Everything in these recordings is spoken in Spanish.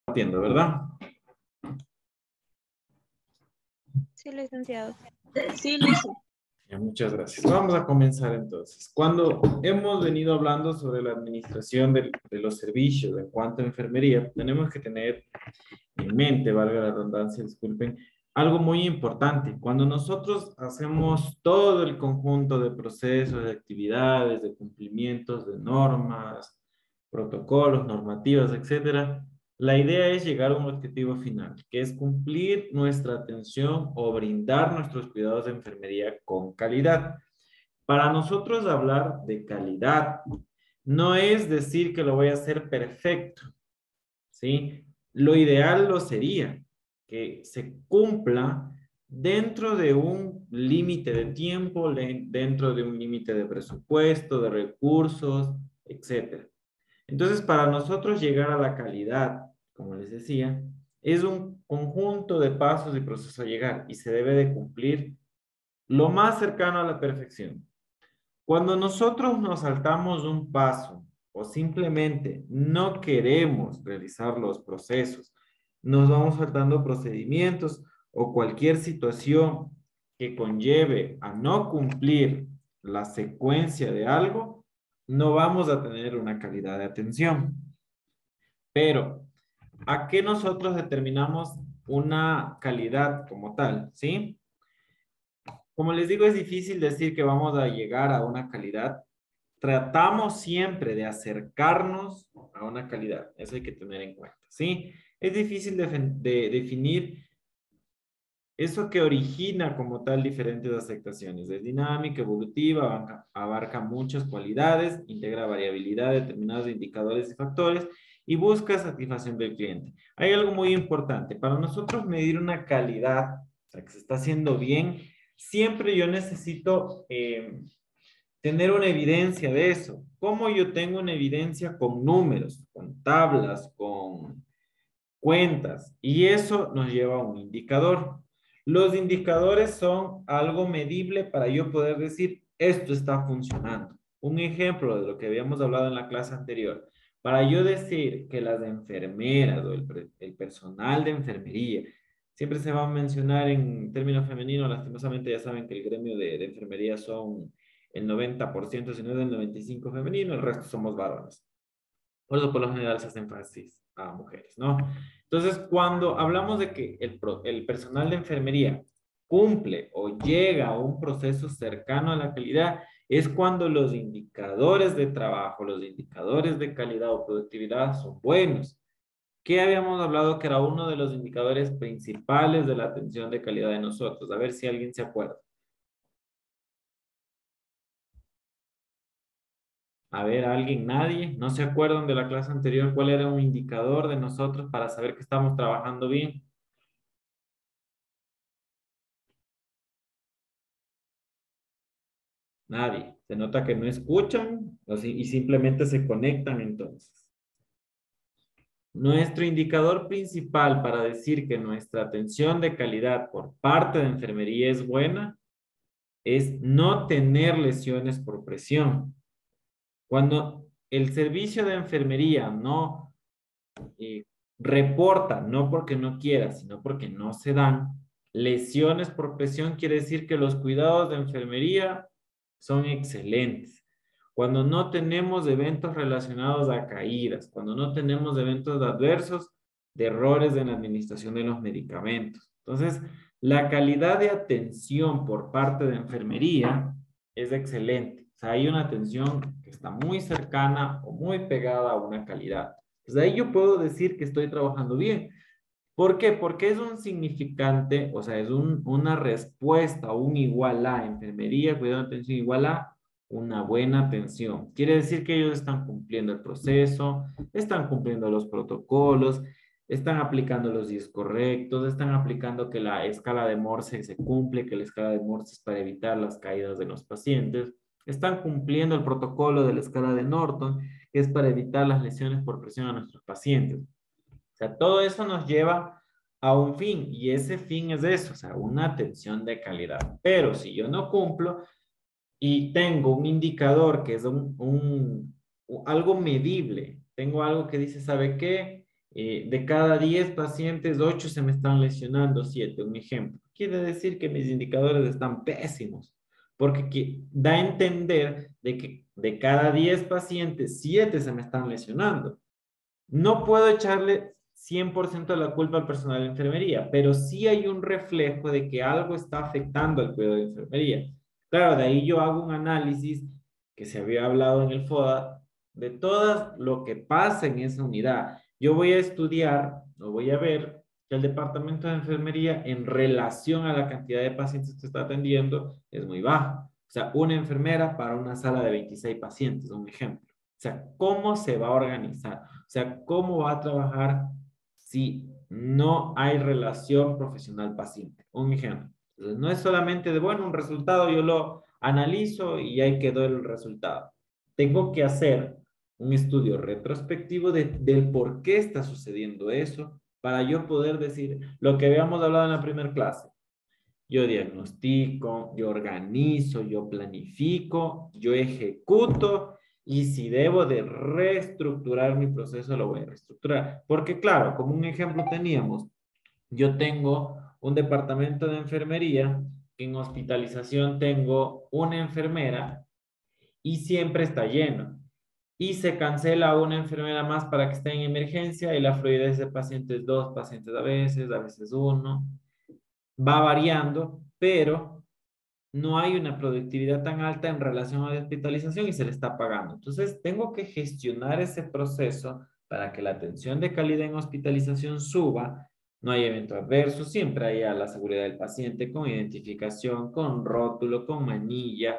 Entiendo, ¿verdad? Sí, licenciado. Sí, listo. Ya, muchas gracias. Vamos a comenzar entonces. Cuando hemos venido hablando sobre la administración de los servicios en cuanto a enfermería, tenemos que tener en mente, valga la redundancia, disculpen, algo muy importante. Cuando nosotros hacemos todo el conjunto de procesos, de actividades, de cumplimientos, de normas, protocolos, normativas, etcétera, la idea es llegar a un objetivo final, que es cumplir nuestra atención o brindar nuestros cuidados de enfermería con calidad. Para nosotros hablar de calidad no es decir que lo voy a hacer perfecto, ¿sí? Lo ideal lo sería que se cumpla dentro de un límite de tiempo, dentro de un límite de presupuesto, de recursos, etcétera. Entonces, para nosotros llegar a la calidad, como les decía, es un conjunto de pasos y procesos a llegar y se debe de cumplir lo más cercano a la perfección. Cuando nosotros nos saltamos un paso o simplemente no queremos realizar los procesos, nos vamos saltando procedimientos o cualquier situación que conlleve a no cumplir la secuencia de algo, no vamos a tener una calidad de atención. Pero, ¿a qué nosotros determinamos una calidad como tal? ¿Sí? Como les digo, es difícil decir que vamos a llegar a una calidad. Tratamos siempre de acercarnos a una calidad. Eso hay que tener en cuenta, ¿sí? Es difícil de definir eso que origina como tal diferentes aceptaciones. Es dinámica, evolutiva, abarca muchas cualidades, integra variabilidad de determinados indicadores y factores y busca satisfacción del cliente. Hay algo muy importante. Para nosotros medir una calidad, o sea, que se está haciendo bien, siempre yo necesito tener una evidencia de eso. ¿Cómo yo tengo una evidencia? Con números, con tablas, con cuentas. Y eso nos lleva a un indicador. Los indicadores son algo medible para yo poder decir, esto está funcionando. Un ejemplo de lo que habíamos hablado en la clase anterior. Para yo decir que las enfermeras o el personal de enfermería, siempre se va a mencionar en términos femeninos, lastimosamente ya saben que el gremio de enfermería son el 90%, si no es el 95% femenino, el resto somos varones. Por eso por lo general se hace énfasis a mujeres, ¿no? Entonces, cuando hablamos de que el personal de enfermería cumple o llega a un proceso cercano a la calidad, es cuando los indicadores de trabajo, los indicadores de calidad o productividad son buenos. ¿Qué habíamos hablado que era uno de los indicadores principales de la atención de calidad de nosotros? A ver si alguien se acuerda. A ver, alguien, nadie, ¿no se acuerdan de la clase anterior cuál era un indicador de nosotros para saber que estamos trabajando bien? Nadie. Se nota que no escuchan y simplemente se conectan entonces. Nuestro indicador principal para decir que nuestra atención de calidad por parte de enfermería es buena es no tener lesiones por presión. Cuando el servicio de enfermería no eh, reporta, no porque no quiera, sino porque no se dan lesiones por presión, quiere decir que los cuidados de enfermería son excelentes. Cuando no tenemos eventos relacionados a caídas, cuando no tenemos eventos adversos de errores en la administración de los medicamentos. Entonces, la calidad de atención por parte de enfermería es excelente. O sea, hay una atención que está muy cercana o muy pegada a una calidad. Pues ahí yo puedo decir que estoy trabajando bien. ¿Por qué? Porque es un significante, o sea, es una respuesta, un igual a enfermería, cuidado de atención igual a una buena atención. Quiere decir que ellos están cumpliendo el proceso, están cumpliendo los protocolos, están aplicando los días correctos, están aplicando que la escala de Morse se cumple, que la escala de Morse es para evitar las caídas de los pacientes, están cumpliendo el protocolo de la escala de Norton, que es para evitar las lesiones por presión a nuestros pacientes. O sea, todo eso nos lleva a un fin y ese fin es eso, o sea, una atención de calidad. Pero si yo no cumplo y tengo un indicador que es algo medible, tengo algo que dice, ¿sabe qué? De cada 10 pacientes, 8 se me están lesionando, 7, un ejemplo. Quiere decir que mis indicadores están pésimos, porque da a entender de que de cada 10 pacientes, 7 se me están lesionando. No puedo echarle 100% de la culpa al personal de enfermería, pero sí hay un reflejo de que algo está afectando al cuidado de enfermería. Claro, de ahí yo hago un análisis que se había hablado en el FODA de todo lo que pasa en esa unidad. Yo voy a estudiar o voy a ver que el departamento de enfermería en relación a la cantidad de pacientes que está atendiendo es muy bajo. O sea, una enfermera para una sala de 26 pacientes, un ejemplo. O sea, ¿cómo se va a organizar? O sea, ¿cómo va a trabajar si no hay relación profesional-paciente? Un ejemplo. Entonces, no es solamente de, bueno, un resultado, yo lo analizo y ahí quedó el resultado. Tengo que hacer un estudio retrospectivo del por qué está sucediendo eso para yo poder decir lo que habíamos hablado en la primera clase. Yo diagnostico, yo organizo, yo planifico, yo ejecuto y si debo de reestructurar mi proceso, lo voy a reestructurar. Porque claro, como un ejemplo teníamos, yo tengo un departamento de enfermería, en hospitalización tengo una enfermera y siempre está lleno. Y se cancela una enfermera más para que esté en emergencia y la fluidez de pacientes dos, pacientes a veces uno. Va variando, pero no hay una productividad tan alta en relación a la hospitalización y se le está pagando. Entonces, tengo que gestionar ese proceso para que la atención de calidad en hospitalización suba, no hay evento adverso, siempre haya la seguridad del paciente con identificación, con rótulo, con manilla,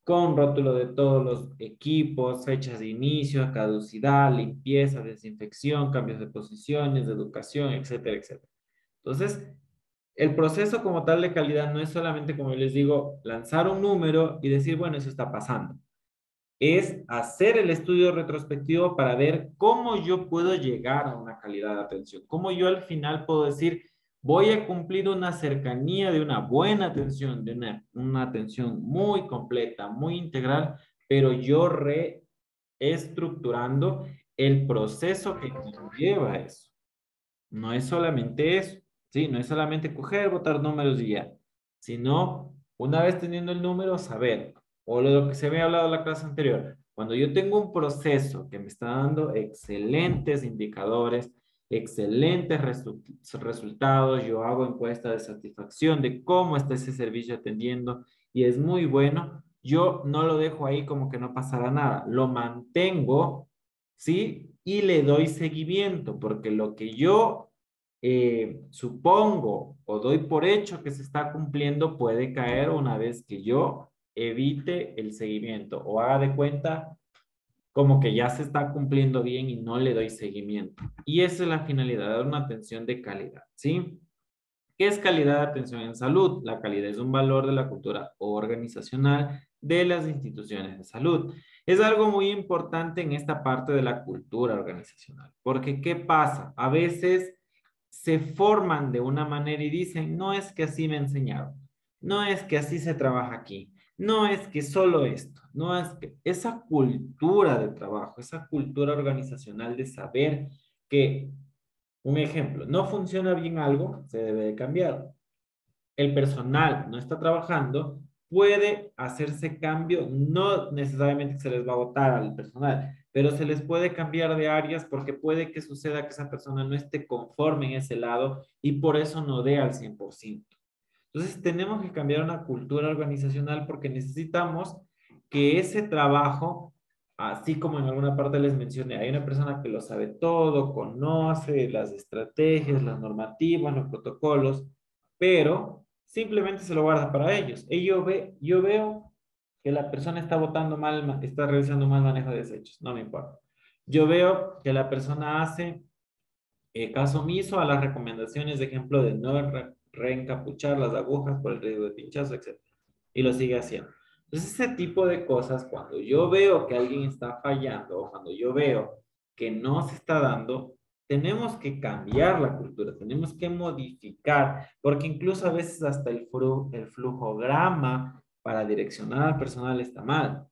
con rótulo de todos los equipos, fechas de inicio, caducidad, limpieza, desinfección, cambios de posiciones, de educación, etcétera, etcétera. Entonces, el proceso como tal de calidad no es solamente, como yo les digo, lanzar un número y decir, bueno, eso está pasando. Es hacer el estudio retrospectivo para ver cómo yo puedo llegar a una calidad de atención, cómo yo al final puedo decir, voy a cumplir una cercanía de una buena atención, de una atención muy completa, muy integral, pero yo reestructurando el proceso que conlleva eso. No es solamente eso, ¿sí? No es solamente coger, botar números y ya, sino una vez teniendo el número, saber, o lo que se había hablado en la clase anterior, cuando yo tengo un proceso que me está dando excelentes indicadores, excelentes resultados, yo hago encuesta de satisfacción de cómo está ese servicio atendiendo y es muy bueno, yo no lo dejo ahí como que no pasará nada, lo mantengo, ¿sí? Y le doy seguimiento, porque lo que yo supongo o doy por hecho que se está cumpliendo puede caer una vez que yo evite el seguimiento o haga de cuenta como que ya se está cumpliendo bien y no le doy seguimiento. Y esa es la finalidad, dar una atención de calidad, ¿sí? ¿Qué es calidad de atención en salud? La calidad es un valor de la cultura organizacional de las instituciones de salud. Es algo muy importante en esta parte de la cultura organizacional, porque ¿qué pasa? A veces se forman de una manera y dicen, no es que así me enseñaron, no es que así se trabaja aquí, no es que solo esto, no es que esa cultura de trabajo, esa cultura organizacional de saber que un ejemplo, no funciona bien algo, se debe de cambiar. El personal no está trabajando, puede hacerse cambio, no necesariamente se les va a votar al personal, pero se les puede cambiar de áreas porque puede que suceda que esa persona no esté conforme en ese lado y por eso no dé al 100%. Entonces tenemos que cambiar una cultura organizacional porque necesitamos que ese trabajo, así como en alguna parte les mencioné, hay una persona que lo sabe todo, conoce las estrategias, las normativas, los protocolos, pero simplemente se lo guarda para ellos. Y yo veo que la persona está votando mal, está realizando mal manejo de desechos, no me importa. Yo veo que la persona hace caso omiso a las recomendaciones, de ejemplo, de no reencapuchar las agujas por el riesgo de pinchazo, etc. Y lo sigue haciendo. Entonces, ese tipo de cosas, cuando yo veo que alguien está fallando o cuando yo veo que no se está dando, tenemos que cambiar la cultura, tenemos que modificar, porque incluso a veces hasta el flujograma para direccionar al personal está mal.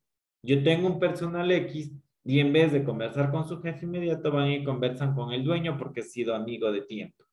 Yo tengo un personal X Y en vez de conversar con su jefe inmediato, van y conversan con el dueño porque ha sido amigo de tiempo.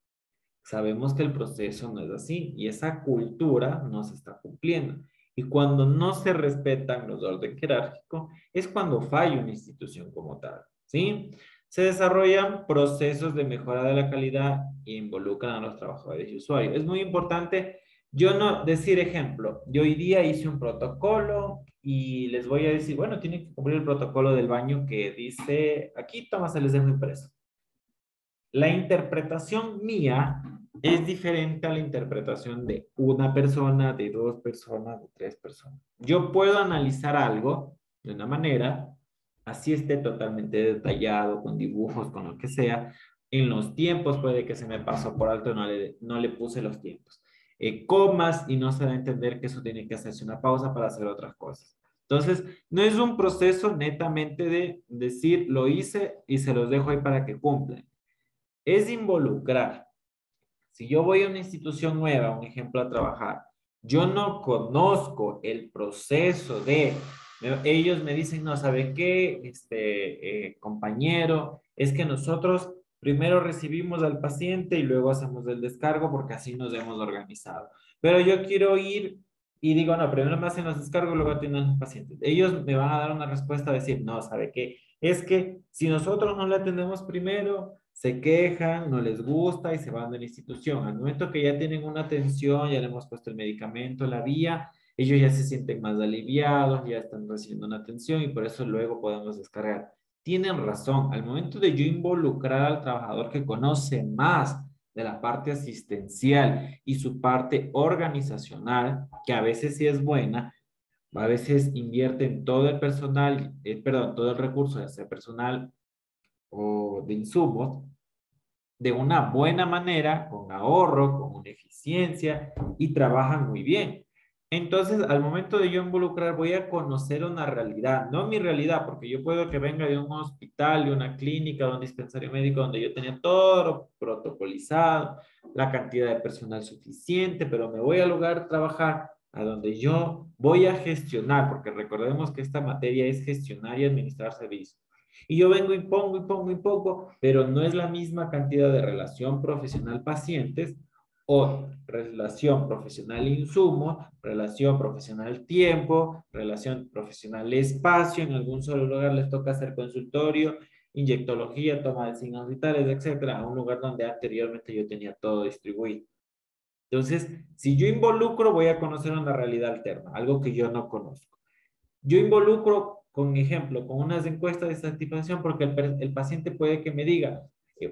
Sabemos que el proceso no es así y esa cultura no se está cumpliendo. Y cuando no se respetan los orden jerárquico, es cuando falla una institución como tal, ¿sí? Se desarrollan procesos de mejora de la calidad e involucran a los trabajadores y usuarios. Es muy importante yo no decir ejemplo. Yo hoy día hice un protocolo y les voy a decir, bueno, tienen que cumplir el protocolo del baño que dice, aquí, toma, se les dejo impreso. La interpretación mía es diferente a la interpretación de una persona, de dos personas, de tres personas. Yo puedo analizar algo de una manera, así esté totalmente detallado, con dibujos, con lo que sea. En los tiempos puede que se me pasó por alto, no le puse los tiempos. Comas y no se da a entender que eso tiene que hacerse una pausa para hacer otras cosas. Entonces, no es un proceso netamente de decir, lo hice y se los dejo ahí para que cumplan, es involucrar. Si yo voy a una institución nueva, un ejemplo, a trabajar, yo no conozco el proceso de, ellos me dicen, no, ¿sabe qué? Compañero, es que nosotros primero recibimos al paciente y luego hacemos el descargo porque así nos hemos organizado. Pero yo quiero ir y digo, no, primero me hacen los descargos, luego atienden a los pacientes. Ellos me van a dar una respuesta, a decir, no, ¿sabe qué? Es que si nosotros no le atendemos primero, se quejan, no les gusta y se van de la institución. Al momento que ya tienen una atención, ya le hemos puesto el medicamento, la vía, ellos ya se sienten más aliviados, ya están recibiendo una atención y por eso luego podemos descargar. Tienen razón, al momento de yo involucrar al trabajador que conoce más de la parte asistencial y su parte organizacional, que a veces sí es buena, a veces invierte en todo el personal, perdón, todo el recurso, ya sea personal o de insumos, de una buena manera, con ahorro, con una eficiencia y trabajan muy bien. Entonces, al momento de yo involucrar, voy a conocer una realidad, no mi realidad, porque yo puedo que venga de un hospital, de una clínica, de un dispensario médico donde yo tenía todo protocolizado, la cantidad de personal suficiente, pero me voy al lugar a trabajar a donde yo voy a gestionar, porque recordemos que esta materia es gestionar y administrar servicios. Y yo vengo y pongo y pongo y pongo, pero no es la misma cantidad de relación profesional-pacientes o relación profesional-insumo, relación profesional-tiempo, relación profesional-espacio. En algún solo lugar les toca hacer consultorio, inyectología, toma de signos vitales, etcétera, a un lugar donde anteriormente yo tenía todo distribuido. Entonces, si yo involucro, voy a conocer una realidad alterna, algo que yo no conozco. Yo involucro, con ejemplo, con unas encuestas de satisfacción, porque el paciente puede que me diga,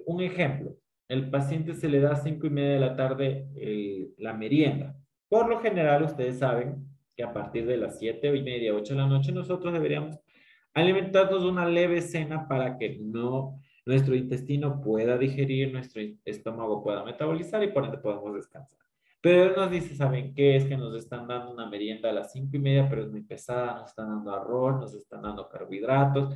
un ejemplo, el paciente se le da a 5:30 de la tarde la merienda. Por lo general, ustedes saben que a partir de las 7:30, 8 de la noche, nosotros deberíamos alimentarnos una leve cena para que no, nuestro intestino pueda digerir, nuestro estómago pueda metabolizar y por ende podamos descansar. Pero él nos dice, ¿saben qué? Es que nos están dando una merienda a las 5:30, pero es muy pesada, nos están dando arroz, nos están dando carbohidratos.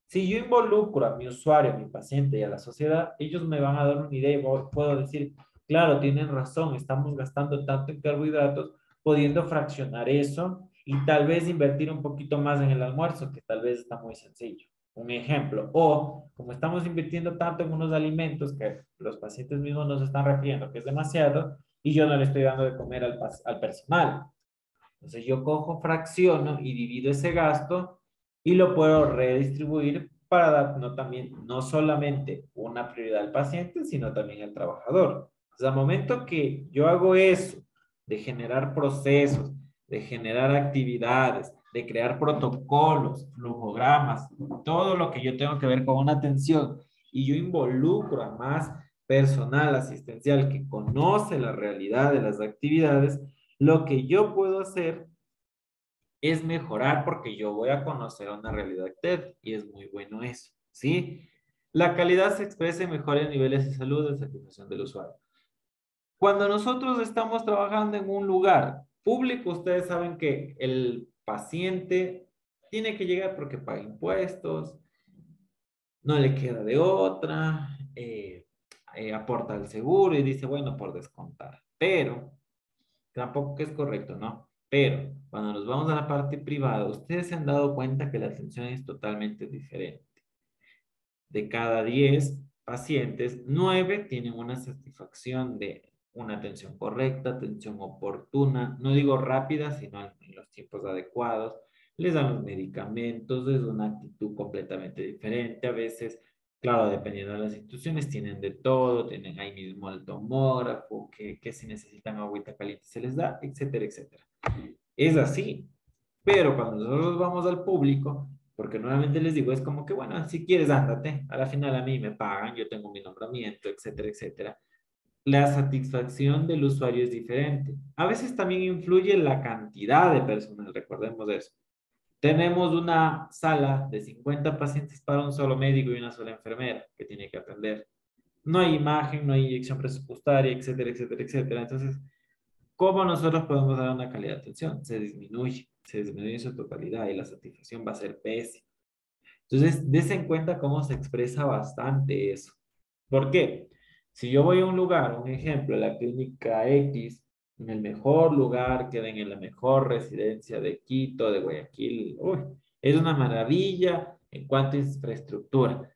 Si yo involucro a mi usuario, a mi paciente y a la sociedad, ellos me van a dar una idea y puedo decir, claro, tienen razón, estamos gastando tanto en carbohidratos, pudiendo fraccionar eso y tal vez invertir un poquito más en el almuerzo, que tal vez está muy sencillo. Un ejemplo. O como estamos invirtiendo tanto en unos alimentos que los pacientes mismos nos están refiriendo que es demasiado, y yo no le estoy dando de comer al personal. Entonces yo cojo, fracciono y divido ese gasto y lo puedo redistribuir para dar no solamente una prioridad al paciente, sino también al trabajador. Entonces, al momento que yo hago eso, de generar procesos, de generar actividades, de crear protocolos, flujogramas, todo lo que yo tengo que ver con una atención, y yo involucro a más personal asistencial que conoce la realidad de las actividades, lo que yo puedo hacer es mejorar porque yo voy a conocer una realidad TED y es muy bueno eso, ¿sí? La calidad se expresa en mejores niveles de salud de satisfacción del usuario. Cuando nosotros estamos trabajando en un lugar público, ustedes saben que el paciente tiene que llegar porque paga impuestos, no le queda de otra, aporta al seguro y dice, bueno, por descontar. Pero, tampoco que es correcto, ¿no? Pero, cuando nos vamos a la parte privada, ustedes se han dado cuenta que la atención es totalmente diferente. de cada 10 pacientes, 9 tienen una satisfacción de una atención correcta, atención oportuna, no digo rápida, sino en los tiempos adecuados. Les dan los medicamentos, es una actitud completamente diferente. A veces, claro, dependiendo de las instituciones, tienen de todo, tienen ahí mismo el tomógrafo, que si necesitan agüita caliente se les da, etcétera, etcétera. Es así, pero cuando nosotros vamos al público, porque nuevamente les digo, es como que, bueno, si quieres, ándate, a la final a mí me pagan, yo tengo mi nombramiento, etcétera, etcétera. La satisfacción del usuario es diferente. A veces también influye la cantidad de personal, recordemos eso. Tenemos una sala de 50 pacientes para un solo médico y una sola enfermera que tiene que atender. No hay imagen, no hay inyección presupuestaria, etcétera, etcétera, etcétera. Entonces, ¿cómo nosotros podemos dar una calidad de atención? Se disminuye en su totalidad y la satisfacción va a ser pésima. Entonces, dése en cuenta cómo se expresa bastante eso. ¿Por qué? Si yo voy a un lugar, un ejemplo, la clínica X, en el mejor lugar, queden en la mejor residencia de Quito, de Guayaquil, uy, es una maravilla en cuanto a infraestructura.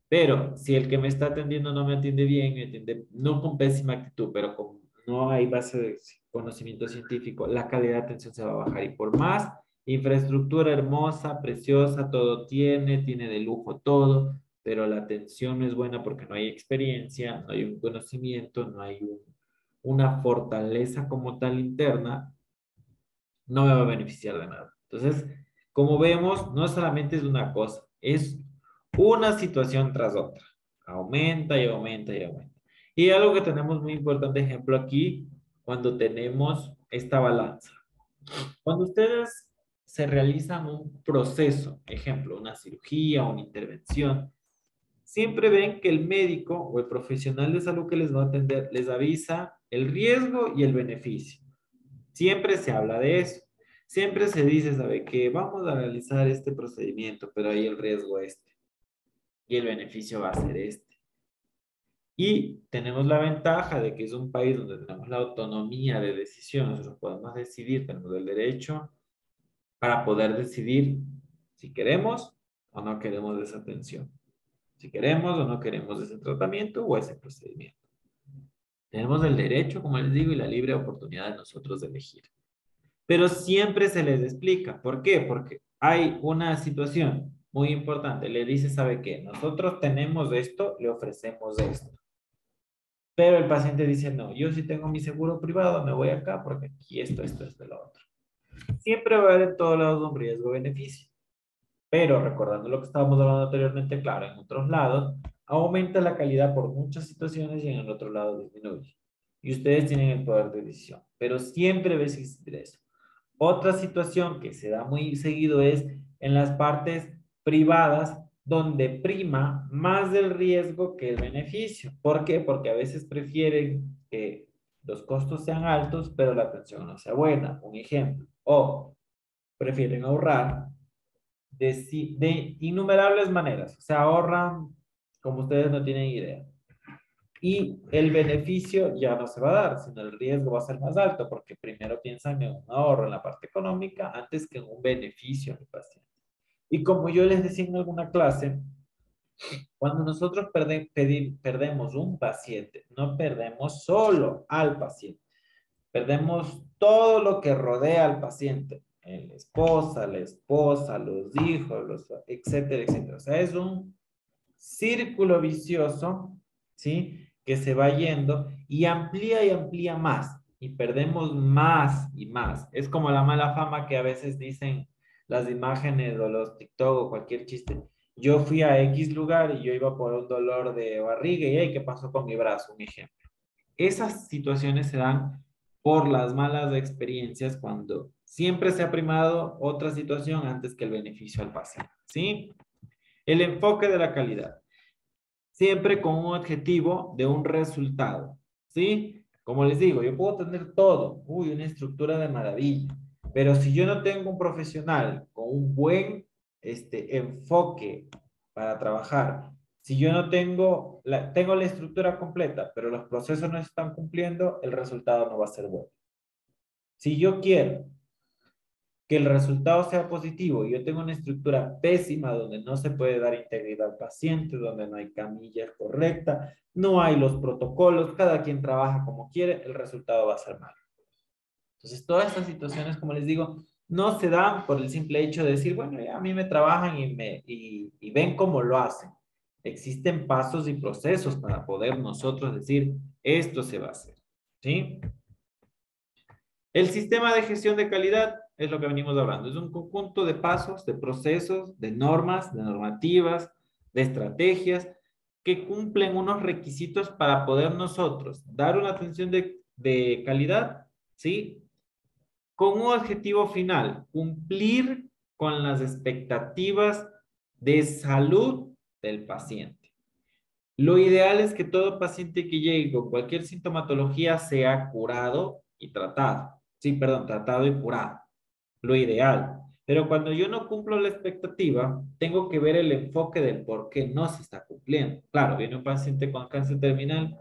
Pero si el que me está atendiendo no me atiende bien, me atiende no con pésima actitud, pero con no hay base de conocimiento científico, la calidad de atención se va a bajar. Y por más infraestructura hermosa, preciosa, todo tiene de lujo todo, pero la atención no es buena porque no hay experiencia, no hay un conocimiento, no hay una fortaleza como tal interna, no me va a beneficiar de nada. Entonces, como vemos, no solamente es una cosa, es una situación tras otra. Aumenta y aumenta y aumenta. Y algo que tenemos muy importante ejemplo aquí, cuando tenemos esta balanza. Cuando ustedes se realizan un proceso, ejemplo, una cirugía, una intervención, siempre ven que el médico o el profesional de salud que les va a atender les avisa el riesgo y el beneficio. Siempre se habla de eso. Siempre se dice, ¿sabe qué? Vamos a realizar este procedimiento, pero hay el riesgo este y el beneficio va a ser este. Y tenemos la ventaja de que es un país donde tenemos la autonomía de decisión, nosotros podemos decidir, tenemos el derecho para poder decidir si queremos o no queremos esa atención, si queremos o no queremos ese tratamiento o ese procedimiento. Tenemos el derecho, como les digo, y la libre oportunidad de nosotros de elegir. Pero siempre se les explica. ¿Por qué? Porque hay una situación muy importante. Le dice, ¿sabe qué? Nosotros tenemos esto, le ofrecemos esto. Pero el paciente dice, no, yo sí tengo mi seguro privado, me voy acá porque aquí esto, lo otro. Siempre va a haber en todos lados un riesgo-beneficio. Pero recordando lo que estábamos hablando anteriormente, claro, en otros lados aumenta la calidad por muchas situaciones y en el otro lado disminuye. Y ustedes tienen el poder de decisión. Pero siempre va a existir eso. Otra situación que se da muy seguido es en las partes privadas donde prima más del riesgo que el beneficio. ¿Por qué? Porque a veces prefieren que los costos sean altos, pero la atención no sea buena. Un ejemplo. O prefieren ahorrar de innumerables maneras. O sea, ahorran como ustedes no tienen idea. Y el beneficio ya no se va a dar, sino el riesgo va a ser más alto, porque primero piensan en un ahorro en la parte económica antes que en un beneficio al paciente. Y como yo les decía en alguna clase, cuando nosotros perdemos un paciente, no perdemos solo al paciente, perdemos todo lo que rodea al paciente, la esposa, los hijos, etcétera, etcétera. O sea, es un círculo vicioso, ¿sí? Que se va yendo y amplía más y perdemos más y más. Es como la mala fama que a veces dicen las imágenes o los TikTok o cualquier chiste. Yo fui a X lugar y yo iba por un dolor de barriga y, ¿qué pasó con mi brazo? Un ejemplo. Esas situaciones se dan por las malas experiencias cuando siempre se ha primado otra situación antes que el beneficio al paciente, ¿sí? El enfoque de la calidad siempre con un objetivo de un resultado, ¿sí? Como les digo, yo puedo tener todo, una estructura de maravilla, pero si yo no tengo un profesional con un buen enfoque para trabajar, si yo no tengo la estructura completa, pero los procesos no se están cumpliendo, el resultado no va a ser bueno. Si yo quiero que el resultado sea positivo y yo tengo una estructura pésima donde no se puede dar integridad al paciente, donde no hay camilla correcta, no hay los protocolos, cada quien trabaja como quiere, el resultado va a ser malo. Entonces, todas estas situaciones, como les digo, no se dan por el simple hecho de decir, bueno, ya a mí me trabajan y ven cómo lo hacen. Existen pasos y procesos para poder nosotros decir, esto se va a hacer. ¿Sí? El sistema de gestión de calidad es lo que venimos hablando. Es un conjunto de pasos, de procesos, de normas, de normativas, de estrategias que cumplen unos requisitos para poder nosotros dar una atención de calidad, ¿sí? Con un objetivo final, cumplir con las expectativas de salud del paciente. Lo ideal es que todo paciente que llegue con cualquier sintomatología sea curado y tratado. Sí, perdón, tratado y curado. Lo ideal. Pero cuando yo no cumplo la expectativa, tengo que ver el enfoque del por qué no se está cumpliendo. Claro, viene un paciente con cáncer terminal.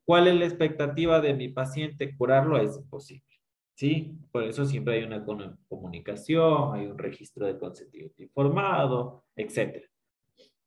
¿Cuál es la expectativa de mi paciente? Curarlo es imposible. ¿Sí? Por eso siempre hay una comunicación, hay un registro de consentimiento informado, etcétera.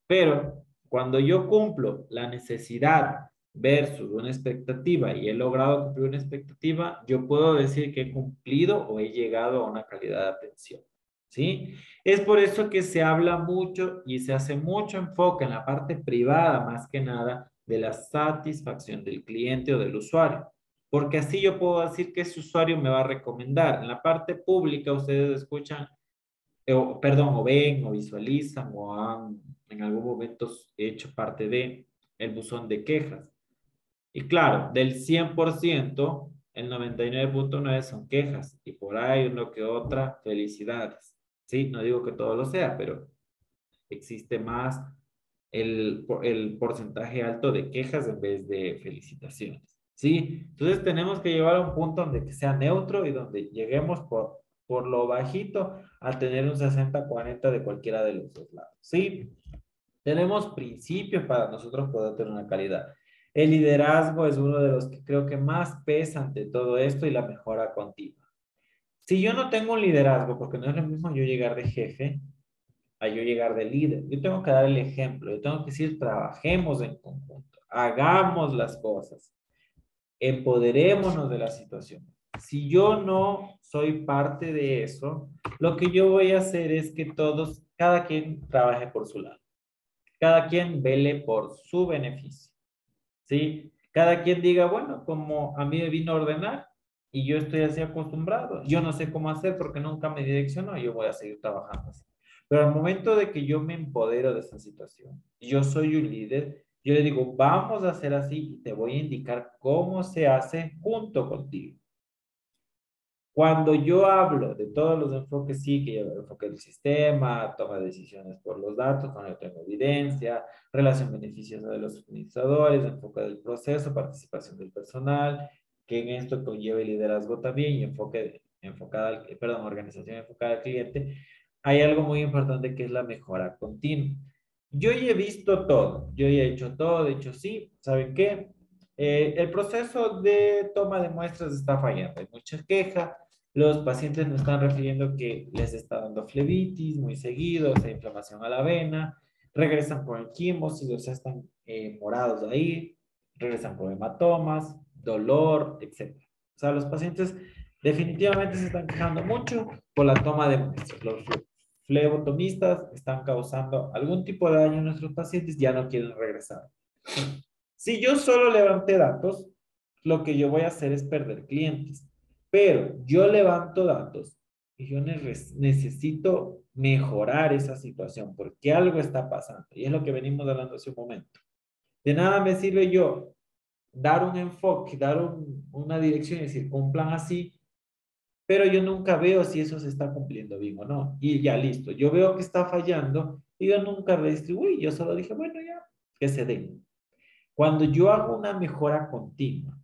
Pero cuando yo cumplo la necesidad versus una expectativa y he logrado cumplir una expectativa, yo puedo decir que he cumplido o he llegado a una calidad de atención. ¿Sí? Es por eso que se habla mucho y se hace mucho enfoque en la parte privada, más que nada, de la satisfacción del cliente o del usuario. Porque así yo puedo decir que ese usuario me va a recomendar. En la parte pública ustedes escuchan perdón, o ven, o visualizan, o han en algún momento hecho parte de el buzón de quejas. Y claro, del 100%, el 99.9 son quejas, y por ahí uno que otra, felicidades. Sí, no digo que todo lo sea, pero existe más el porcentaje alto de quejas en vez de felicitaciones. ¿Sí? Entonces tenemos que llevar a un punto donde que sea neutro y donde lleguemos por lo bajito a tener un 60-40 de cualquiera de los dos lados. ¿Sí? Tenemos principios para nosotros poder tener una calidad. El liderazgo es uno de los que creo que más pesa ante todo esto y la mejora continua. Si yo no tengo un liderazgo, porque no es lo mismo yo llegar de jefe a yo llegar de líder. Yo tengo que dar el ejemplo, yo tengo que decir, trabajemos en conjunto, hagamos las cosas, empoderémonos de la situación. Si yo no soy parte de eso, lo que yo voy a hacer es que todos, cada quien trabaje por su lado, cada quien vele por su beneficio, ¿sí? Cada quien diga, bueno, como a mí me vino a ordenar y yo estoy así acostumbrado, yo no sé cómo hacer porque nunca me direccionó, yo voy a seguir trabajando así. Pero al momento de que yo me empodero de esa situación, yo soy un líder, yo le digo, vamos a hacer así y te voy a indicar cómo se hace junto contigo. Cuando yo hablo de todos los enfoques, sí, que lleva el enfoque del sistema, toma de decisiones por los datos, cuando yo tengo evidencia, relación beneficiosa de los administradores, enfoque del proceso, participación del personal, que en esto conlleva el liderazgo también y organización enfocada al cliente, hay algo muy importante que es la mejora continua. Yo ya he visto todo, yo ya he hecho todo, he dicho sí, ¿saben qué? El proceso de toma de muestras está fallando, hay muchas quejas, los pacientes nos están refiriendo que les está dando flebitis muy seguido, o sea, inflamación a la vena, regresan por el quimos, o sea, están morados ahí, regresan por hematomas, dolor, etc. O sea, los pacientes definitivamente se están quejando mucho por la toma de muestras. Los flebotomistas están causando algún tipo de daño a nuestros pacientes, ya no quieren regresar. Si yo solo levanté datos, lo que yo voy a hacer es perder clientes. Pero yo levanto datos y yo necesito mejorar esa situación porque algo está pasando. Y es lo que venimos hablando hace un momento. De nada me sirve yo dar un enfoque, dar una dirección y decir, cumplan así, pero yo nunca veo si eso se está cumpliendo bien o no. Y ya listo, yo veo que está fallando y yo nunca redistribuí, yo solo dije, bueno, ya, que se den. Cuando yo hago una mejora continua,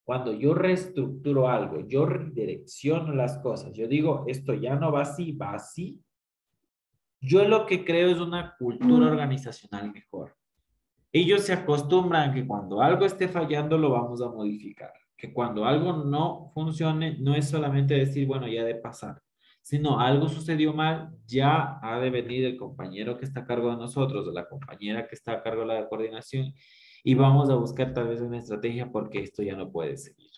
cuando yo reestructuro algo, yo redirecciono las cosas, yo digo, esto ya no va así, yo lo que creo es una cultura organizacional mejor. Ellos se acostumbran que cuando algo esté fallando lo vamos a modificar, que cuando algo no funcione no es solamente decir, bueno, ya de pasar, Si no, algo sucedió mal, ya ha de venir el compañero que está a cargo de nosotros, o la compañera que está a cargo de la coordinación, y vamos a buscar tal vez una estrategia porque esto ya no puede seguir.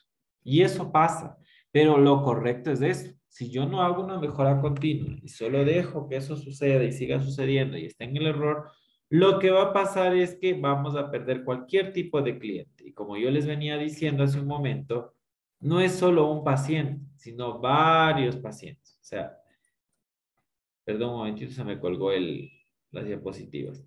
Y eso pasa, pero lo correcto es eso. Si yo no hago una mejora continua y solo dejo que eso suceda y siga sucediendo y esté en el error, lo que va a pasar es que vamos a perder cualquier tipo de cliente. Y como yo les venía diciendo hace un momento, no es solo un paciente, sino varios pacientes. O sea, perdón un momentito, se me colgó las diapositivas.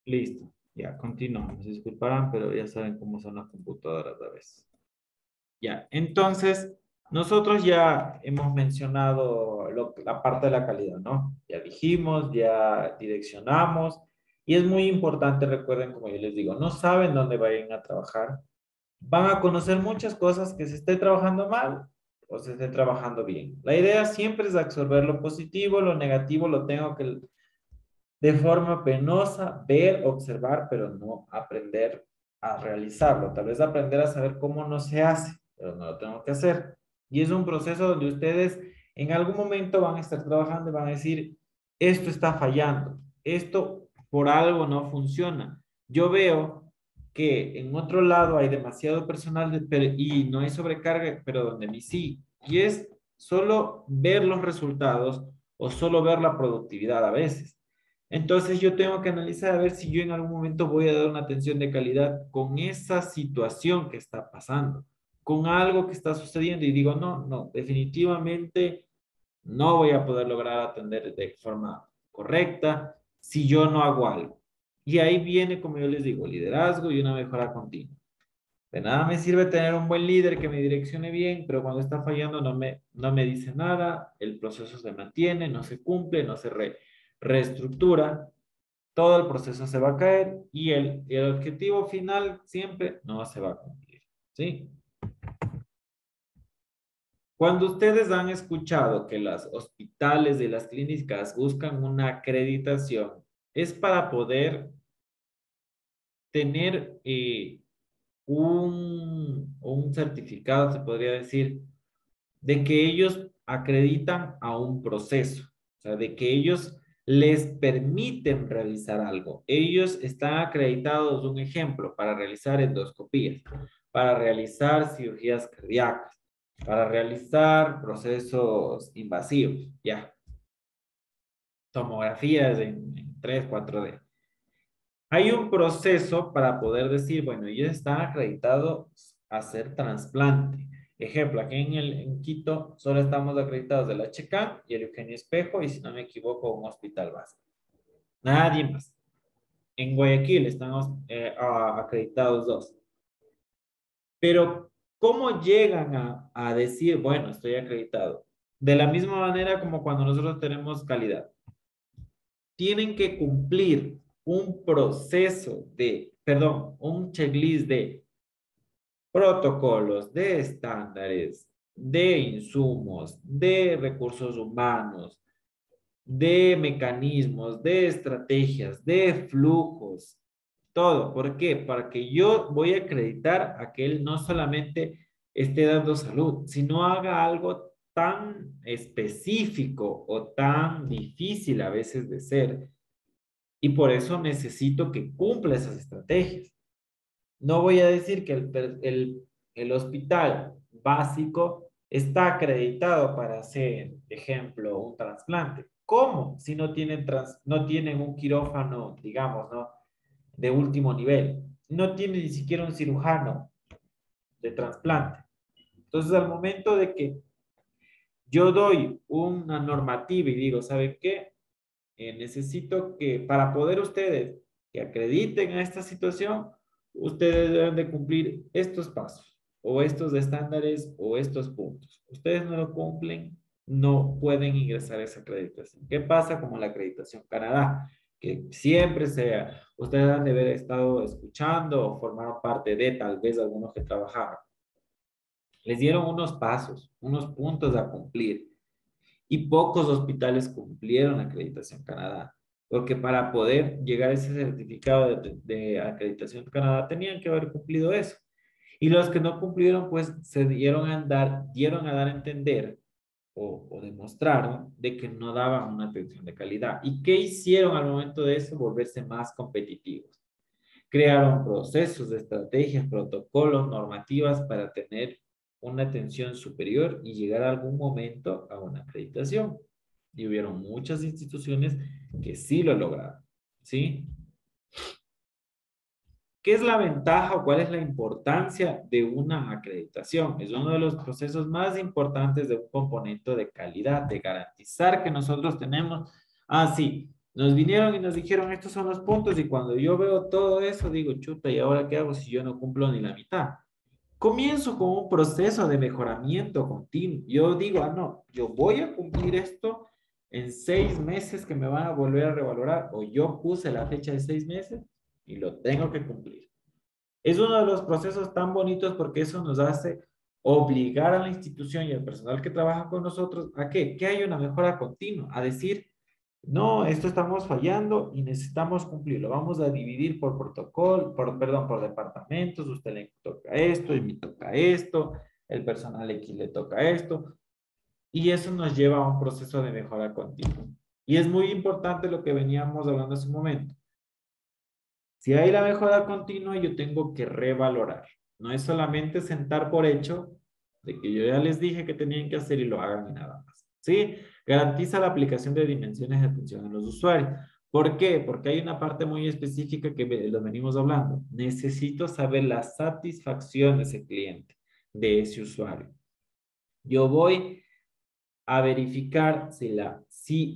Listo, ya continuamos. Disculparán, pero ya saben cómo son las computadoras a veces. Ya, entonces, nosotros ya hemos mencionado la parte de la calidad, ¿no? Ya dijimos, ya direccionamos, y es muy importante, recuerden, como yo les digo, no saben dónde vayan a trabajar, van a conocer muchas cosas que se esté trabajando mal o se esté trabajando bien. La idea siempre es absorber lo positivo, lo negativo lo tengo que de forma penosa ver, observar, pero no aprender a realizarlo. Tal vez aprender a saber cómo no se hace, pero no lo tengo que hacer. Y es un proceso donde ustedes en algún momento van a estar trabajando y van a decir, esto está fallando, esto por algo no funciona. Yo veo que en otro lado hay demasiado personal y no hay sobrecarga, pero donde mí sí. Y es solo ver los resultados o solo ver la productividad a veces. Entonces yo tengo que analizar a ver si yo en algún momento voy a dar una atención de calidad con esa situación que está pasando, con algo que está sucediendo y digo, no, no, definitivamente no voy a poder lograr atender de forma correcta si yo no hago algo. Y ahí viene, como yo les digo, liderazgo y una mejora continua. De nada me sirve tener un buen líder que me direccione bien, pero cuando está fallando no me dice nada, el proceso se mantiene, no se cumple, no se reestructura, todo el proceso se va a caer y el objetivo final siempre no se va a cumplir. ¿Sí? Cuando ustedes han escuchado que los hospitales y las clínicas buscan una acreditación, es para poder tener un certificado, se podría decir, de que ellos acreditan a un proceso, o sea, de que ellos les permiten realizar algo. Ellos están acreditados, un ejemplo, para realizar endoscopías, para realizar cirugías cardíacas, para realizar procesos invasivos, ya, tomografías en 3, 4D. Hay un proceso para poder decir, bueno, ellos están acreditados a hacer trasplante. Ejemplo, aquí en Quito solo estamos acreditados del HK y el Eugenio Espejo y si no me equivoco un hospital básico. Nadie más. En Guayaquil estamos acreditados dos. Pero, ¿cómo llegan a decir, bueno, estoy acreditado? De la misma manera como cuando nosotros tenemos calidad. Tienen que cumplir un proceso un checklist de protocolos, de estándares, de insumos, de recursos humanos, de mecanismos, de estrategias, de flujos, todo. ¿Por qué? Para que yo voy a acreditar a que él no solamente esté dando salud, sino haga algo tan específico o tan difícil a veces de ser. Y por eso necesito que cumpla esas estrategias. No voy a decir que el hospital básico está acreditado para hacer, ejemplo, un trasplante. ¿Cómo? Si no tienen un quirófano, digamos, ¿no? De último nivel. No tiene ni siquiera un cirujano de trasplante. Entonces, al momento de que yo doy una normativa y digo, ¿saben qué? Necesito que para poder ustedes que acrediten a esta situación, ustedes deben de cumplir estos pasos, o estos estándares, o estos puntos. Ustedes no lo cumplen, no pueden ingresar a esa acreditación. ¿Qué pasa con la acreditación Canadá? Que siempre sea, ustedes han de haber estado escuchando o formaron parte de tal vez algunos que trabajaron. Les dieron unos pasos, unos puntos a cumplir y pocos hospitales cumplieron la acreditación Canadá, porque para poder llegar a ese certificado de acreditación Canadá tenían que haber cumplido eso. Y los que no cumplieron, pues se dieron a dar a entender o demostraron de que no daban una atención de calidad. ¿Y qué hicieron al momento de eso? Volverse más competitivos. Crearon procesos, estrategias, protocolos, normativas para tener una atención superior y llegar a algún momento a una acreditación. Y hubieron muchas instituciones que sí lo lograron, ¿sí? ¿Qué es la ventaja o cuál es la importancia de una acreditación? Es uno de los procesos más importantes de un componente de calidad, de garantizar que nosotros tenemos, sí, nos vinieron y nos dijeron estos son los puntos y cuando yo veo todo eso digo, chuta, ¿y ahora qué hago si yo no cumplo ni la mitad? Comienzo con un proceso de mejoramiento continuo. Yo digo, no, yo voy a cumplir esto en 6 meses que me van a volver a revalorar o yo puse la fecha de 6 meses y lo tengo que cumplir. Es uno de los procesos tan bonitos porque eso nos hace obligar a la institución y al personal que trabaja con nosotros a qué? Que haya una mejora continua, a decir, no, esto estamos fallando y necesitamos cumplirlo. Vamos a dividir por protocolo, perdón, por departamentos. Usted le toca esto y me toca esto. El personal X le toca esto. Y eso nos lleva a un proceso de mejora continua. Y es muy importante lo que veníamos hablando hace un momento. Si hay la mejora continua, yo tengo que revalorar. No es solamente sentar por hecho de que yo ya les dije que tenían que hacer y lo hagan y nada más. ¿Sí? Garantiza la aplicación de dimensiones de atención a los usuarios. ¿Por qué? Porque hay una parte muy específica que lo venimos hablando. Necesito saber la satisfacción de ese cliente, de ese usuario. Yo voy a verificar si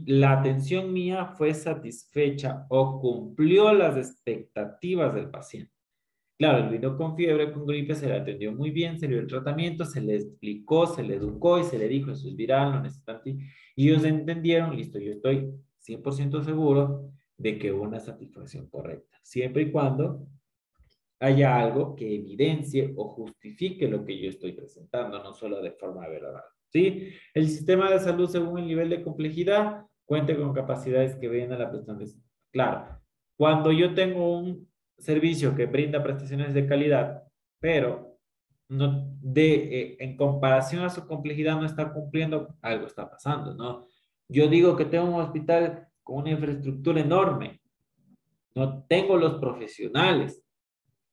la atención mía fue satisfecha o cumplió las expectativas del paciente. Claro, él vino con fiebre, con gripe, se le atendió muy bien, se le dio el tratamiento, se le explicó, se le educó y se le dijo, eso es viral, no necesitan ti. Y ellos entendieron, listo, yo estoy 100% seguro de que hubo una satisfacción correcta, siempre y cuando haya algo que evidencie o justifique lo que yo estoy presentando, no solo de forma verbal. ¿Sí? El sistema de salud, según el nivel de complejidad, cuenta con capacidades que ven a la prestación de... Claro, cuando yo tengo un servicio que brinda prestaciones de calidad, pero no en comparación a su complejidad no está cumpliendo, algo está pasando, ¿no? Yo digo que tengo un hospital con una infraestructura enorme, no tengo los profesionales,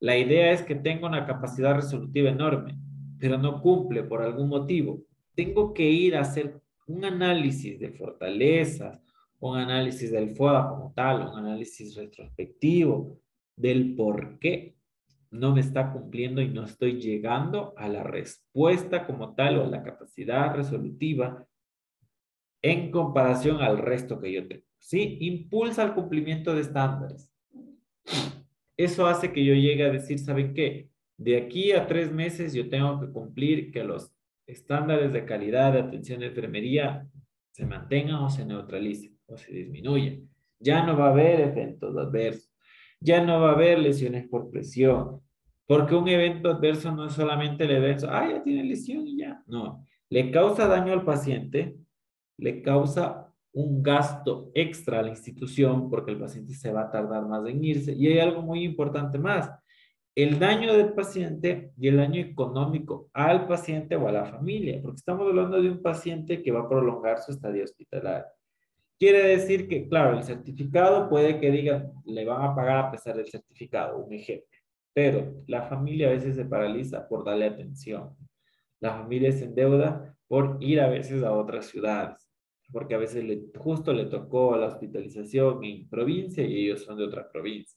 la idea es que tenga una capacidad resolutiva enorme, pero no cumple por algún motivo. Tengo que ir a hacer un análisis de fortalezas, un análisis del FODA como tal, un análisis retrospectivo del por qué no me está cumpliendo y no estoy llegando a la respuesta como tal o a la capacidad resolutiva en comparación al resto que yo tengo. ¿Sí? Impulsa el cumplimiento de estándares. Eso hace que yo llegue a decir, ¿saben qué? De aquí a 3 meses yo tengo que cumplir que los estándares de calidad de atención de enfermería se mantengan o se neutralicen o se disminuyan. Ya no va a haber eventos adversos. Ya no va a haber lesiones por presión. Porque un evento adverso no es solamente el evento, ya tiene lesión y ya. No, le causa daño al paciente, le causa un gasto extra a la institución porque el paciente se va a tardar más en irse. Y hay algo muy importante más, el daño del paciente y el daño económico al paciente o a la familia, porque estamos hablando de un paciente que va a prolongar su estadía hospitalaria. Quiere decir que, claro, el certificado puede que digan, le van a pagar a pesar del certificado, un ejemplo, pero la familia a veces se paraliza por darle atención. La familia se endeuda por ir a veces a otras ciudades, porque a veces justo le tocó la hospitalización en provincia y ellos son de otra provincia.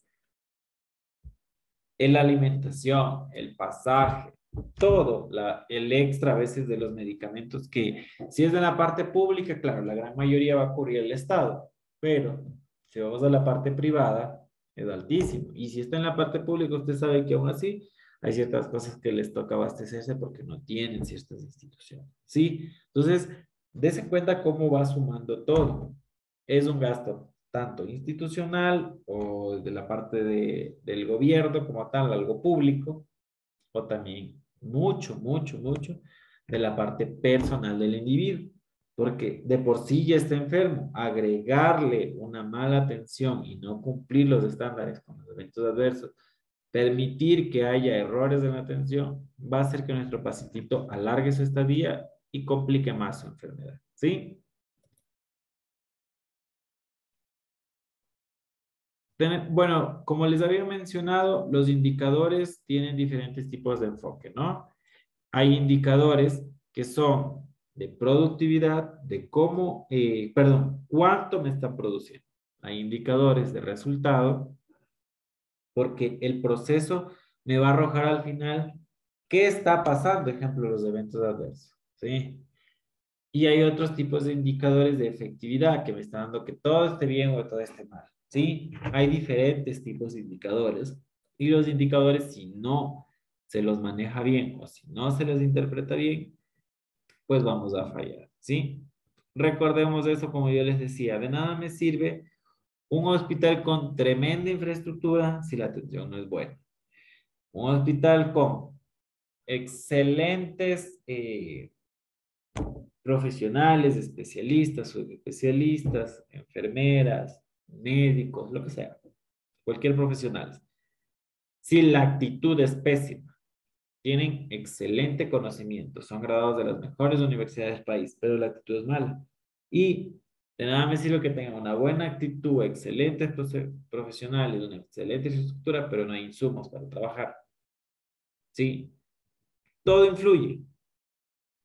La alimentación, el pasaje, todo, el extra a veces de los medicamentos que si es de la parte pública, claro, la gran mayoría va a cubrir el Estado, pero si vamos a la parte privada, es altísimo. Y si está en la parte pública, usted sabe que aún así hay ciertas cosas que les toca abastecerse porque no tienen ciertas instituciones. ¿Sí? Entonces, dése cuenta cómo va sumando todo. Es un gasto tanto institucional o de la parte del gobierno como tal, algo público, o también mucho de la parte personal del individuo, porque de por sí ya está enfermo, agregarle una mala atención y no cumplir los estándares con los eventos adversos, permitir que haya errores en la atención, va a hacer que nuestro pacientito alargue su estadía y complique más su enfermedad, ¿sí? Bueno, como les había mencionado, los indicadores tienen diferentes tipos de enfoque, ¿no? Hay indicadores que son de productividad, de cómo, perdón, cuánto me están produciendo. Hay indicadores de resultado, porque el proceso me va a arrojar al final qué está pasando, ejemplo, los eventos adversos, ¿sí? Y hay otros tipos de indicadores de efectividad que me están dando que todo esté bien o todo esté mal, ¿sí? Hay diferentes tipos de indicadores y los indicadores, si no se los maneja bien o si no se los interpreta bien, pues vamos a fallar, ¿sí? Recordemos eso, como yo les decía, de nada me sirve un hospital con tremenda infraestructura si la atención no es buena. Un hospital con excelentes profesionales, especialistas, subespecialistas, enfermeras, médicos, lo que sea, cualquier profesional. Si la actitud es pésima, tienen excelente conocimiento, son graduados de las mejores universidades del país, pero la actitud es mala. Y de nada me sirve que tengan una buena actitud, excelentes profesionales, una excelente infraestructura, pero no hay insumos para trabajar. ¿Sí? Todo influye,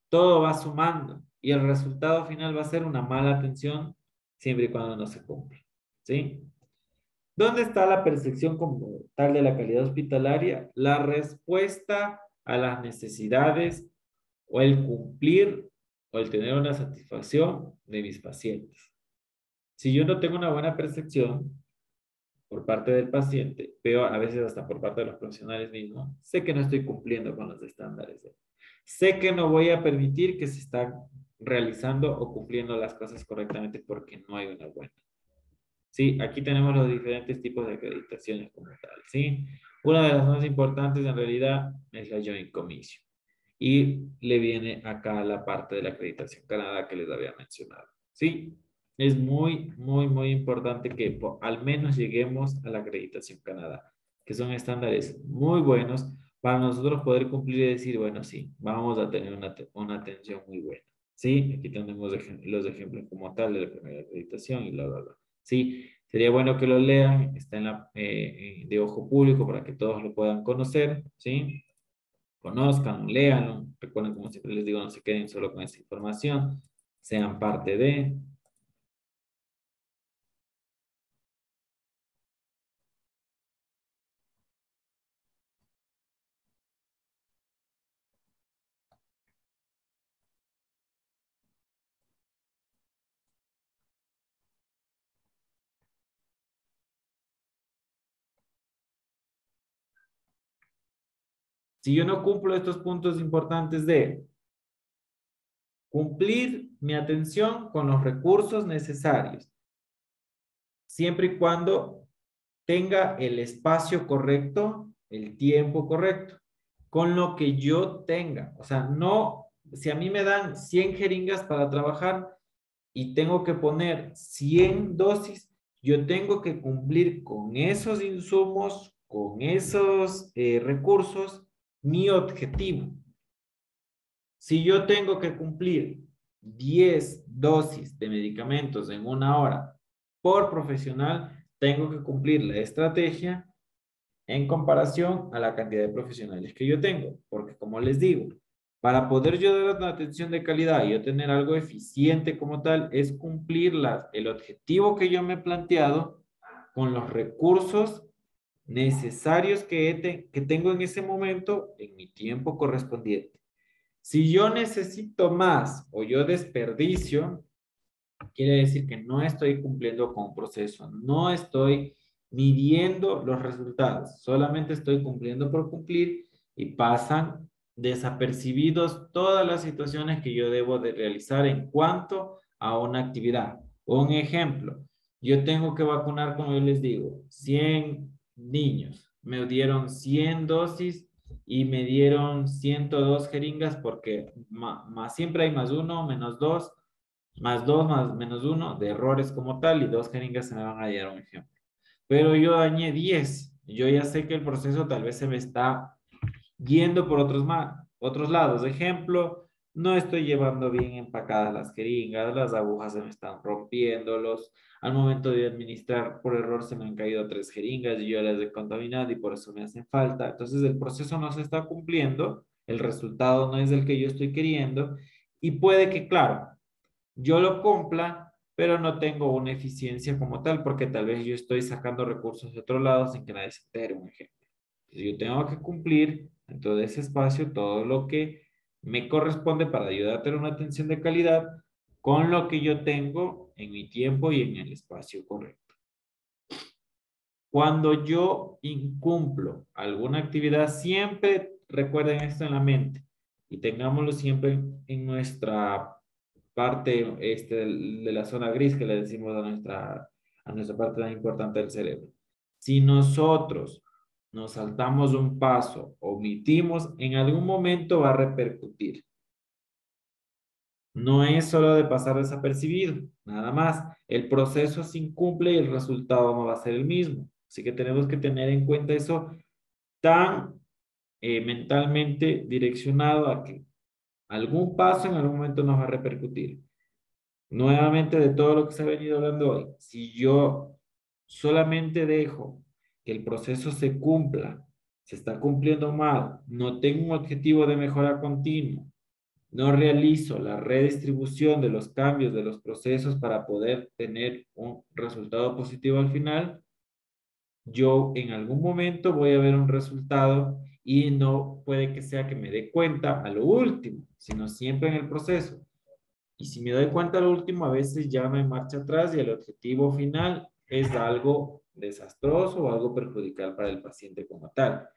todo va sumando y el resultado final va a ser una mala atención siempre y cuando no se cumple. ¿Sí? ¿Dónde está la percepción como tal de la calidad hospitalaria? La respuesta a las necesidades o el cumplir o el tener una satisfacción de mis pacientes. Si yo no tengo una buena percepción por parte del paciente, veo a veces hasta por parte de los profesionales mismos, sé que no estoy cumpliendo con los estándares. Sé que no voy a permitir que se están realizando o cumpliendo las cosas correctamente porque no hay una buena. Sí, aquí tenemos los diferentes tipos de acreditaciones como tal, ¿sí? Una de las más importantes en realidad es la Joint Commission. Y le viene acá la parte de la acreditación Canadá que les había mencionado, ¿sí? Es muy importante que al menos lleguemos a la acreditación Canadá, que son estándares muy buenos para nosotros poder cumplir y decir, bueno, sí, vamos a tener una atención muy buena, ¿sí? Aquí tenemos los ejemplos como tal de la primera acreditación y bla. Sí, sería bueno que lo lean, está en de ojo público para que todos lo puedan conocer, ¿sí? Conozcan, léanlo, recuerden como siempre les digo, no se queden solo con esa información, sean parte de. Si yo no cumplo estos puntos importantes de cumplir mi atención con los recursos necesarios, siempre y cuando tenga el espacio correcto, el tiempo correcto, con lo que yo tenga. O sea, no, si a mí me dan 100 jeringas para trabajar y tengo que poner 100 dosis, yo tengo que cumplir con esos insumos, con esos recursos, mi objetivo. Si yo tengo que cumplir 10 dosis de medicamentos en una hora por profesional, tengo que cumplir la estrategia en comparación a la cantidad de profesionales que yo tengo. Porque como les digo, para poder yo dar una atención de calidad y yo tener algo eficiente como tal, es cumplir el objetivo que yo me he planteado con los recursos necesarios que tengo en ese momento en mi tiempo correspondiente. Si yo necesito más o yo desperdicio, quiere decir que no estoy cumpliendo con un proceso, no estoy midiendo los resultados. Solamente estoy cumpliendo por cumplir y pasan desapercibidos todas las situaciones que yo debo de realizar en cuanto a una actividad. Un ejemplo, yo tengo que vacunar, como yo les digo, 100 niños. Me dieron 100 dosis y me dieron 102 jeringas porque más, siempre hay más uno, menos dos, más dos, más menos uno de errores como tal y 2 jeringas se me van a dar un ejemplo. Pero yo dañé 10. Yo ya sé que el proceso tal vez se me está yendo por otros lados. Ejemplo, no estoy llevando bien empacadas las jeringas, las agujas se me están rompiendo, al momento de administrar por error se me han caído 3 jeringas y yo las he contaminado y por eso me hacen falta. Entonces el proceso no se está cumpliendo, el resultado no es el que yo estoy queriendo y puede que, claro, yo lo cumpla, pero no tengo una eficiencia como tal, porque tal vez yo estoy sacando recursos de otro lado sin que nadie se entere, un ejemplo. Entonces, yo tengo que cumplir en todo ese espacio todo lo que me corresponde para ayudar a tener una atención de calidad con lo que yo tengo en mi tiempo y en el espacio correcto. Cuando yo incumplo alguna actividad, siempre recuerden esto en la mente y tengámoslo siempre en nuestra parte de la zona gris que le decimos a nuestra parte tan importante del cerebro. Si nosotros nos saltamos un paso, omitimos, en algún momento va a repercutir. No es solo de pasar desapercibido, nada más. El proceso se incumple y el resultado no va a ser el mismo. Así que tenemos que tener en cuenta eso tan mentalmente direccionado a que algún paso en algún momento nos va a repercutir. Nuevamente de todo lo que se ha venido hablando hoy, si yo solamente dejo que el proceso se cumpla, se está cumpliendo mal, no tengo un objetivo de mejora continua, no realizo la redistribución de los cambios de los procesos para poder tener un resultado positivo al final, yo en algún momento voy a ver un resultado y no puede que sea que me dé cuenta a lo último, sino siempre en el proceso. Y si me doy cuenta al último, a veces ya no hay marcha atrás y el objetivo final es algo desastroso o algo perjudicial para el paciente como tal.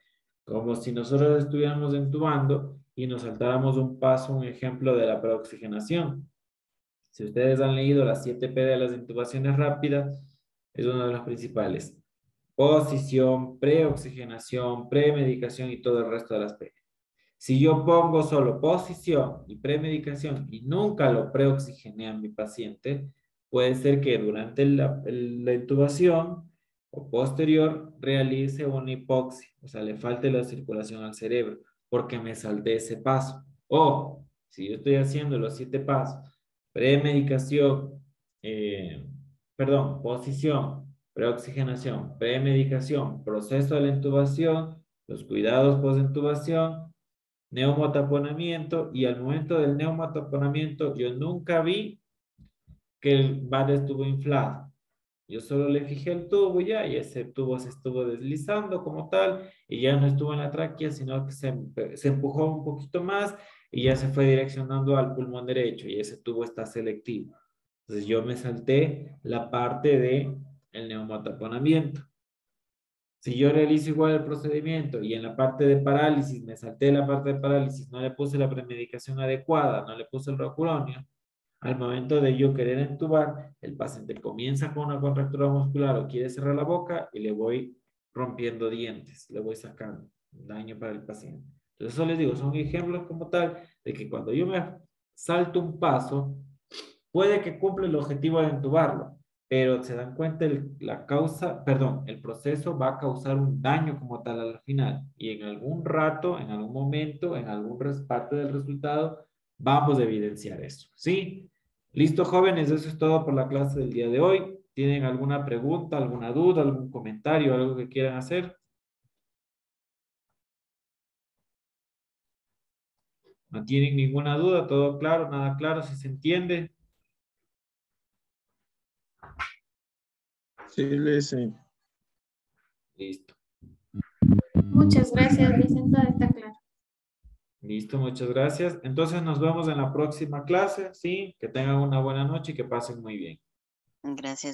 Como si nosotros estuviéramos entubando y nos saltáramos un paso, un ejemplo de la preoxigenación. Si ustedes han leído las 7P de las intubaciones rápidas, es una de las principales. Posición, preoxigenación, premedicación y todo el resto de las P. Si yo pongo solo posición y premedicación y nunca lo preoxigené a mi paciente, puede ser que durante la intubación o posterior realice una hipoxia, o sea, le falte la circulación al cerebro porque me salté ese paso. O si yo estoy haciendo los 7 pasos, premedicación, posición, preoxigenación, premedicación, proceso de la intubación, los cuidados post-intubación, neumotaponamiento y al momento del neumotaponamiento yo nunca vi que el bate estuvo inflado. Yo solo le fijé el tubo ya y ese tubo se estuvo deslizando como tal y ya no estuvo en la tráquea, sino que se empujó un poquito más y ya se fue direccionando al pulmón derecho y ese tubo está selectivo. Entonces yo me salté la parte de el neumotaponamiento. Si yo realizo igual el procedimiento y en la parte de parálisis me salté la parte de parálisis, no le puse la premedicación adecuada, no le puse el rocuronio, al momento de yo querer entubar, el paciente comienza con una contractura muscular o quiere cerrar la boca y le voy rompiendo dientes, le voy sacando daño para el paciente. Entonces, eso les digo, son ejemplos como tal de que cuando yo me salto un paso, puede que cumpla el objetivo de entubarlo, pero se dan cuenta el proceso va a causar un daño como tal al final y en algún rato, en algún momento, en algún parte del resultado, vamos a evidenciar eso, ¿sí? Listo, jóvenes, eso es todo por la clase del día de hoy. ¿Tienen alguna pregunta, alguna duda, algún comentario, algo que quieran hacer? ¿No tienen ninguna duda? ¿Todo claro? ¿Nada claro? ¿Si se entiende? Sí, sí. Listo. Muchas gracias, Vicenta, está claro. Listo, muchas gracias. Entonces nos vemos en la próxima clase, ¿sí? Que tengan una buena noche y que pasen muy bien. Gracias.